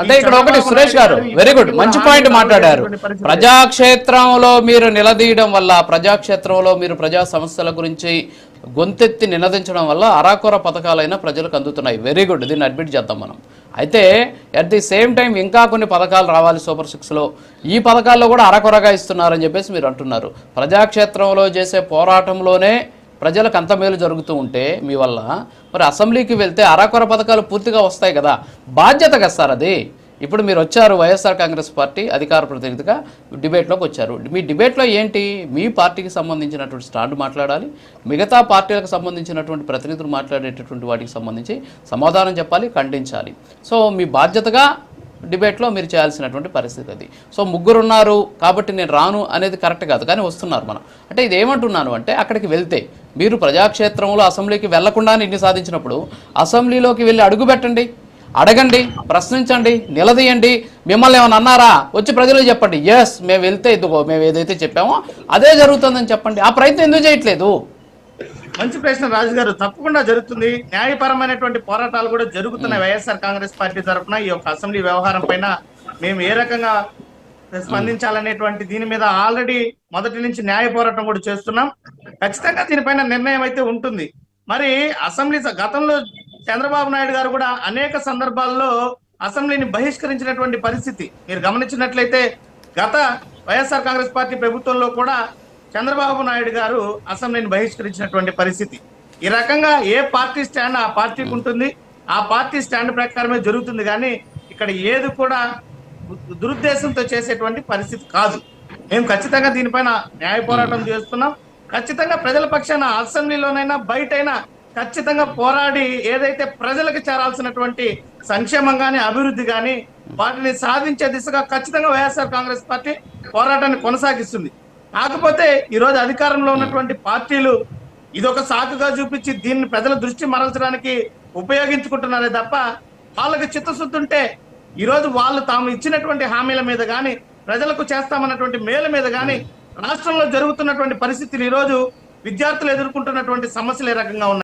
అంటే ఇక్కడ ఒకటి సురేష్ గారు వెరీ గుడ్, మంచి పాయింట్ మాట్లాడారు. ప్రజాక్షేత్రంలో మీరు నిలదీయడం వల్ల, ప్రజాక్షేత్రంలో మీరు ప్రజా సమస్యల గురించి గొంతెత్తి నినదించడం వల్ల అరాకొర పథకాలైనా ప్రజలకు అందుతున్నాయి. వెరీ గుడ్, దీన్ని అడ్మిట్ చేద్దాం మనం. అయితే అట్ ది సేమ్ టైం ఇంకా కొన్ని పథకాలు రావాలి సూపర్ 6లో. ఈ పథకాల్లో కూడా అరకొరగా ఇస్తున్నారని చెప్పేసి మీరు అంటున్నారు. ప్రజాక్షేత్రంలో చేసే పోరాటంలోనే ప్రజలకు అంత మేలు జరుగుతూ ఉంటే మీ వల్ల, మరి అసెంబ్లీకి వెళ్తే అరాకొర పథకాలు పూర్తిగా వస్తాయి కదా, బాధ్యత కదా సార్ అది. ఇప్పుడు మీరు వచ్చారు వైఎస్ఆర్ కాంగ్రెస్ పార్టీ అధికార ప్రతినిధిగా డిబేట్లోకి వచ్చారు. మీ డిబేట్లో ఏంటి, మీ పార్టీకి సంబంధించినటువంటి స్టాండ్ మాట్లాడాలి, మిగతా పార్టీలకు సంబంధించినటువంటి ప్రతినిధులు మాట్లాడేటటువంటి వాటికి సంబంధించి సమాధానం చెప్పాలి, ఖండించాలి. సో మీ బాధ్యతగా డిబేట్లో మీరు చేయాల్సినటువంటి పరిస్థితి అది. సో ముగ్గురు ఉన్నారు కాబట్టి నేను రాను అనేది కరెక్ట్ కాదు, కానీ వస్తున్నారు మనం. అంటే ఇది ఏమంటున్నాను అంటే, అక్కడికి వెళ్తే మీరు ప్రజాక్షేత్రంలో అసెంబ్లీకి వెళ్లకుండానే ఇన్ని సాధించినప్పుడు అసెంబ్లీలోకి వెళ్ళి అడుగు పెట్టండి, అడగండి, ప్రశ్నించండి, నిలదీయండి. మిమ్మల్ని ఏమైనా అన్నారా వచ్చి ప్రజలకు చెప్పండి, ఎస్ మేము వెళ్తే ఇదిగో మేము ఏదైతే చెప్పామో అదే జరుగుతుందని చెప్పండి. ఆ ప్రయత్నం ఎందుకు చేయట్లేదు? మంచి ప్రశ్న రాజు గారు. తప్పకుండా జరుగుతుంది. న్యాయపరమైనటువంటి పోరాటాలు కూడా జరుగుతున్నాయి వైఎస్ఆర్ కాంగ్రెస్ పార్టీ తరఫున. ఈ యొక్క అసెంబ్లీ వ్యవహారం పైన మేము ఏ రకంగా స్పందించాలనేటువంటి దీని మీద ఆల్రెడీ మొదటి నుంచి న్యాయ పోరాటం కూడా చేస్తున్నాం. ఖచ్చితంగా దీనిపైన నిర్ణయం అయితే ఉంటుంది. మరి అసెంబ్లీ గతంలో చంద్రబాబు నాయుడు గారు కూడా అనేక సందర్భాల్లో అసెంబ్లీని బహిష్కరించినటువంటి పరిస్థితి మీరు గమనించినట్లయితే, గత వైఎస్ఆర్ కాంగ్రెస్ పార్టీ ప్రభుత్వంలో కూడా చంద్రబాబు నాయుడు గారు అసెంబ్లీని బహిష్కరించినటువంటి పరిస్థితి. ఈ రకంగా ఏ పార్టీ స్టాండ్ ఆ పార్టీకి ఉంటుంది, ఆ పార్టీ స్టాండ్ ప్రకారమే జరుగుతుంది. కానీ ఇక్కడ ఏది కూడా దురుద్దేశంతో చేసేటువంటి పరిస్థితి కాదు. మేము ఖచ్చితంగా దీనిపైన న్యాయ పోరాటం చేస్తున్నాం. ఖచ్చితంగా ప్రజల పక్షాన అసెంబ్లీలోనైనా బయటైనా ఖచ్చితంగా పోరాడి ఏదైతే ప్రజలకు చేరాల్సినటువంటి సంక్షేమం కానీ అభివృద్ధి కానీ వాటిని సాధించే దిశగా ఖచ్చితంగా వైఎస్ఆర్ కాంగ్రెస్ పార్టీ పోరాటాన్ని కొనసాగిస్తుంది. కాకపోతే ఈరోజు అధికారంలో ఉన్నటువంటి పార్టీలు ఇదొక సాకుగా చూపించి దీన్ని ప్రజల దృష్టి మరల్చడానికి ఉపయోగించుకుంటున్నారే తప్ప, వాళ్ళకి చిత్తశుద్ధి ఉంటే ఈరోజు వాళ్ళు తాము ఇచ్చినటువంటి హామీల మీద కానీ, ప్రజలకు చేస్తామన్నటువంటి మేల మీద కానీ, రాష్ట్రంలో జరుగుతున్నటువంటి పరిస్థితులు, ఈరోజు విద్యార్థులు ఎదుర్కొంటున్నటువంటి సమస్యలు ఏ రకంగా ఉన్నాయి.